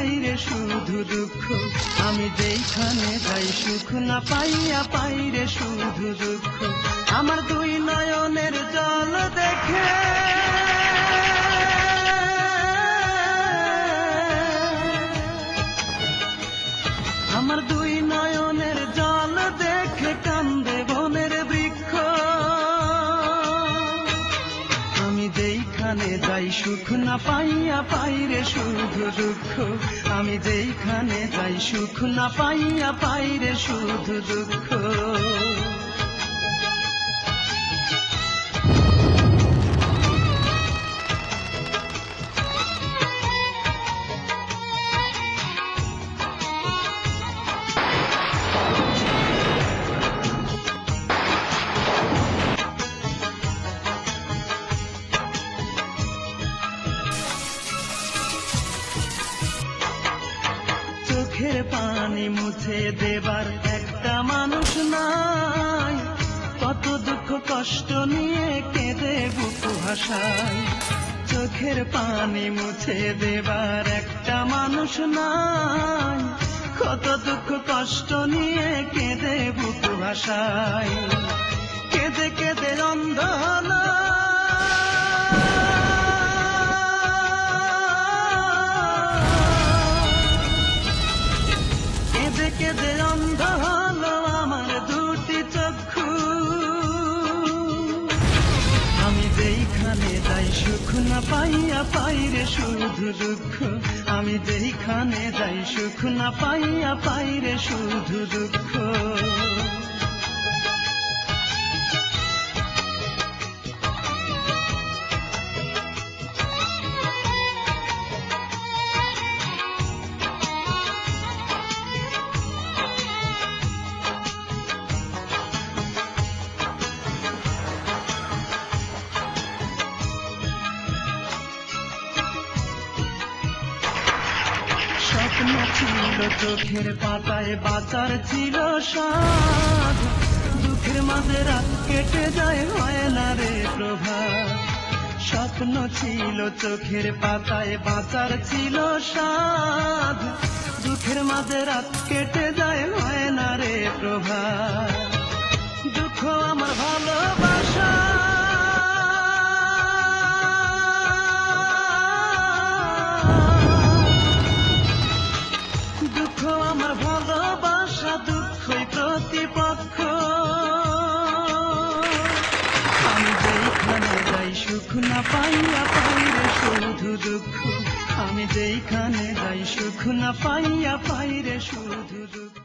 পাইরে শুধু দুঃখ। আমি যেইখানে যাই সুখ না পাইয়া পাইরে শুধু দুঃখ। আমার দুই নয়নের জল দেখে আমার দুই নয়নের জল দেখে কান্দে বনের বৃক্ষ। আমি যেইখানে যাই সুখ না পাইয়া পাইরে শুধু দুঃখ। আমি যেইখানে যাই সুখ না পাইয়া পাইরে শুধু দুঃখ। চোখের পানি মুছে দেবার একটা মানুষ নাই। কত দুঃখ কষ্ট নিয়ে কেঁদে বুক ভাসায়। চোখের পানি মুছে দেবার একটা মানুষ নাই। কত দুঃখ কষ্ট নিয়ে কেঁদে বুক ভাসায়। কেঁদে কেঁদে অন্ধ হলো কেঁদে অন্ধ হলো আমার দুটি চক্ষু। আমি যেইখানে যাই সুখ না পাইয়া পাইরে শুধু দুঃখ। আমি যেইখানে যাই সুখ না পাইয়া পাইরে শুধু দুঃখ। স্বপ্ন ছিল চোখের পাতায় বাঁচার ছিল স্বাদ। দুঃখের মাঝে রাত কেটে যায় হয় না রে প্রভাত। স্বপ্ন ছিল চোখের পাতায় বাঁচার ছিল স্বাদ। দুঃখের মাঝে রাত কেটে যায় হয় না রে প্রভাত। দুঃখ আমার ভালোবাসা দুঃখ আমার ভালোবাসা দুঃখই প্রতিপক্ষ। আমি যেইখানে যাই সুখ না পাইয়া পাইরে শুধু দুঃখ। আমি যেইখানে যাই সুখ না পাইয়া পাইরে শুধু দুঃখ।